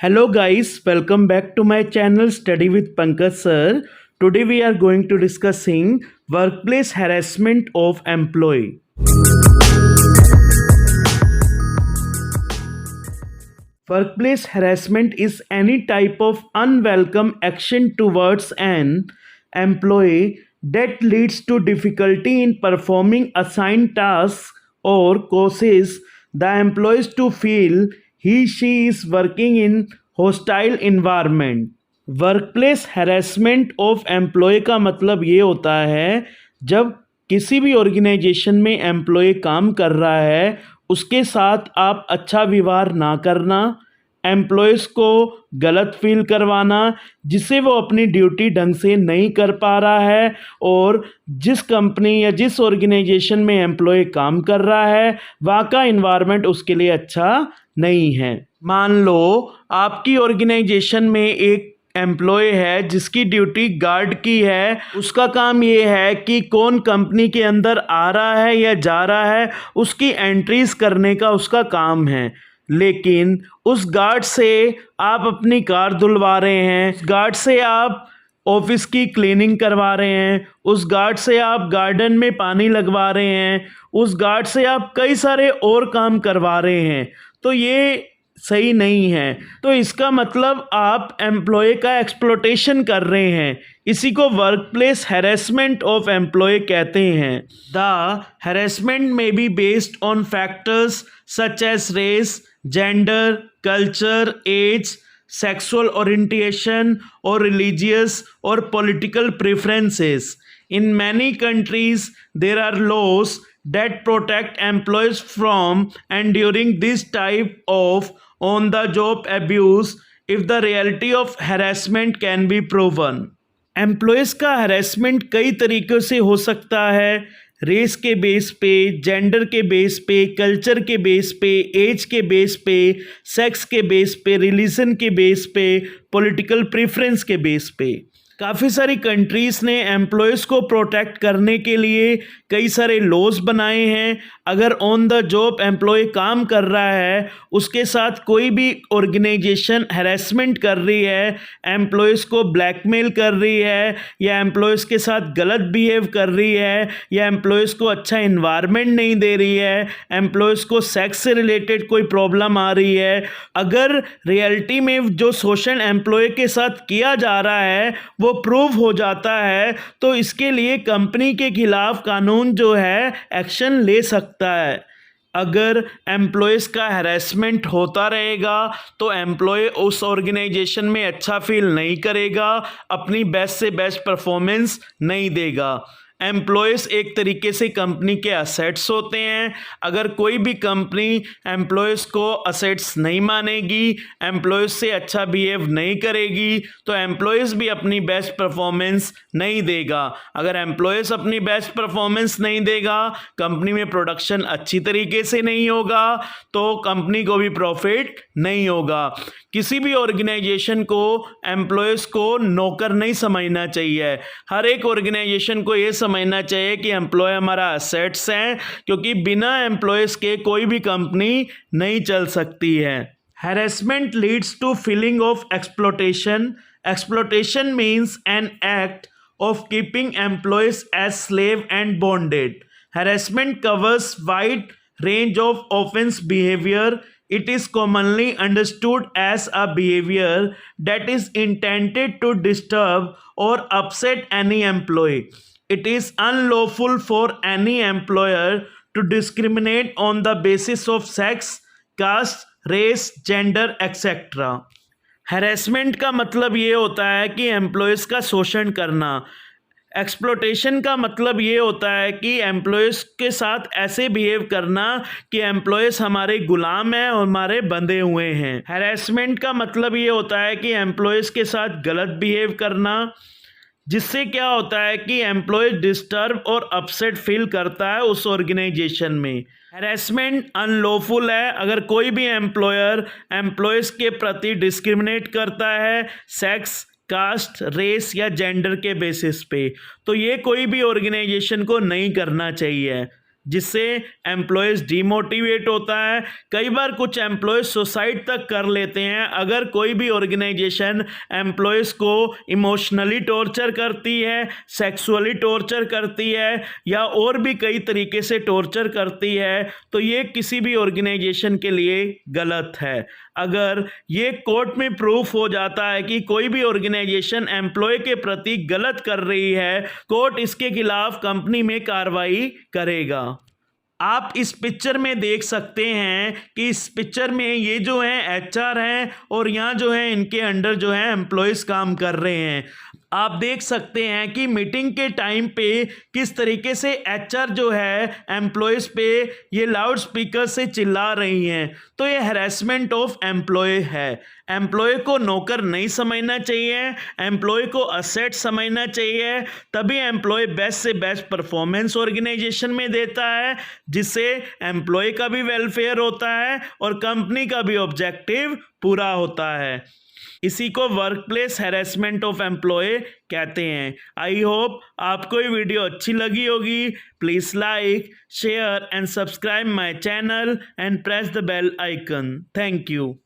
Hello guys, welcome back to my channel Study with Pankaj sir. Today we are going to discussing workplace harassment of employee. Workplace harassment is any type of unwelcome action towards an employee that leads to difficulty in performing assigned tasks or causes the employees to feel he/she is working in hostile environment. Workplace harassment of employ का मतलब ये होता है जब किसी भी organisation में employ काम कर रहा है उसके साथ आप अच्छा व्यवहार ना करना, एम्प्लॉयज़ को गलत फील करवाना जिससे वो अपनी ड्यूटी ढंग से नहीं कर पा रहा है और जिस कंपनी या जिस ऑर्गेनाइजेशन में एम्प्लॉय काम कर रहा है वहाँ का इन्वायरमेंट उसके लिए अच्छा नहीं है। मान लो आपकी ऑर्गेनाइजेशन में एक एम्प्लॉय है जिसकी ड्यूटी गार्ड की है। उसका काम ये है कि कौन कंपनी के अंदर आ रहा है या जा रहा है उसकी एंट्रीज करने का उसका काम है, लेकिन उस गार्ड से आप अपनी कार धुलवा रहे हैं, गार्ड से आप ऑफिस की क्लीनिंग करवा रहे हैं, उस गार्ड से आप गार्डन में पानी लगवा रहे हैं, उस गार्ड से आप कई सारे और काम करवा रहे हैं, तो ये सही नहीं है। तो इसका मतलब आप एम्प्लॉय का एक्सप्लॉयटेशन कर रहे हैं। इसी को वर्कप्लेस हैरेसमेंट ऑफ एम्प्लॉय कहते हैं। The harassment may be based on factors such as race, gender, culture, age, sexual orientation or religious or political preferences. In many countries, there are laws that protect employees from enduring this type of on-the-job abuse if the reality of harassment can be proven. Employees का harassment कई तरीक़ों से हो सकता है, race के base पे, gender के बेस पे, कल्चर के बेस पे, एज के बेस पे, सेक्स के बेस पे, रिलीजन के बेस पे, पॉलिटिकल प्रेफरेंस के बेस पे। काफ़ी सारी कंट्रीज़ ने एम्प्लॉयज़ को प्रोटेक्ट करने के लिए कई सारे लॉज बनाए हैं। अगर ऑन द जॉब एम्प्लॉय काम कर रहा है उसके साथ कोई भी ऑर्गेनाइजेशन हैरेसमेंट कर रही है, एम्प्लॉयज़ को ब्लैकमेल कर रही है या एम्प्लॉयज़ के साथ गलत बिहेव कर रही है या एम्प्लॉयज़ को अच्छा इन्वायरमेंट नहीं दे रही है, एम्प्लॉयज़ को सेक्स से रिलेटेड कोई प्रॉब्लम आ रही है, अगर रियलिटी में जो शोषण एम्प्लॉय के साथ किया जा रहा है वो प्रूव हो जाता है तो इसके लिए कंपनी के खिलाफ कानून जो है एक्शन ले सकता है। अगर एम्प्लॉयज़ का हैरेसमेंट होता रहेगा तो एम्प्लॉय उस ऑर्गेनाइजेशन में अच्छा फील नहीं करेगा, अपनी बेस्ट से बेस्ट परफॉर्मेंस नहीं देगा। एम्प्लॉयज़ एक तरीके से कंपनी के असेट्स होते हैं। अगर कोई भी कंपनी एम्प्लॉयज़ को असेट्स नहीं मानेगी, एम्प्लॉयज़ से अच्छा बिहेव नहीं करेगी तो एम्प्लॉयज़ भी अपनी बेस्ट परफॉर्मेंस नहीं देगा। अगर एम्प्लॉयज़ अपनी बेस्ट परफॉर्मेंस नहीं देगा, कंपनी में प्रोडक्शन अच्छी तरीके से नहीं होगा तो कंपनी को भी प्रॉफिट नहीं होगा। किसी भी ऑर्गेनाइजेशन को एम्प्लॉयज़ को नौकर नहीं समझना चाहिए। हर एक ऑर्गेनाइजेशन को ये समझना चाहिए कि एम्प्लॉय हमारा एसेट्स हैं, क्योंकि बिना एम्प्लॉयज़ के कोई भी कंपनी नहीं चल सकती है। Harassment leads to feeling of exploitation. Exploitation means an act of keeping employees as slave and bonded. Harassment covers wide range of offense behavior. It is commonly understood as a behavior that is intended to disturb or upset any employee. It is unlawful for any employer to discriminate on the basis of sex, caste, race, gender, etc. Harassment का मतलब ये होता है कि employees का शोषण करना। Exploitation का मतलब ये होता है कि एम्प्लॉयज़ के साथ ऐसे बिहेव करना कि एम्प्लॉयज़ हमारे गुलाम हैं और हमारे बंधे हुए हैं। हैरेसमेंट का मतलब ये होता है कि एम्प्लॉयज़ के साथ गलत बिहेव करना, जिससे क्या होता है कि एम्प्लॉय डिस्टर्ब और अपसेट फील करता है उस ऑर्गेनाइजेशन में। हैरेसमेंट अनलॉफुल है अगर कोई भी एम्प्लॉयर एम्प्लॉयज़ के प्रति डिस्क्रिमिनेट करता है सेक्स, कास्ट, रेस या जेंडर के बेसिस पे, तो ये कोई भी ऑर्गेनाइजेशन को नहीं करना चाहिए। जिससे एम्प्लॉयज़ डीमोटिवेट होता है। कई बार कुछ एम्प्लॉयज़ सुसाइड तक कर लेते हैं अगर कोई भी ऑर्गेनाइजेशन एम्प्लॉयज़ को इमोशनली टॉर्चर करती है, सेक्सुअली टॉर्चर करती है या और भी कई तरीके से टॉर्चर करती है, तो ये किसी भी ऑर्गेनाइजेशन के लिए गलत है। अगर ये कोर्ट में प्रूफ हो जाता है कि कोई भी ऑर्गेनाइजेशन एम्प्लॉय के प्रति गलत कर रही है, कोर्ट इसके खिलाफ कंपनी में कार्रवाई करेगा। आप इस पिक्चर में देख सकते हैं कि इस पिक्चर में ये जो है एचआर हैं और यहाँ जो है इनके अंडर जो है एम्प्लॉयज़ काम कर रहे हैं। आप देख सकते हैं कि मीटिंग के टाइम पे किस तरीके से एचआर जो है एम्प्लॉयज़ पे ये लाउड स्पीकर से चिल्ला रही हैं। तो ये हैरेसमेंट ऑफ एम्प्लॉय है। एम्प्लॉय को नौकर नहीं समझना चाहिए, एम्प्लॉय को असेट समझना चाहिए, तभी एम्प्लॉय बेस्ट से बेस्ट परफॉर्मेंस ऑर्गेनाइजेशन में देता है, जिससे एम्प्लॉय का भी वेलफेयर होता है और कंपनी का भी ऑब्जेक्टिव पूरा होता है। इसी को work place harassment of employ कहते हैं। आई होप आपको ये वीडियो अच्छी लगी होगी। Please like, share and subscribe my channel and press the bell icon. Thank you.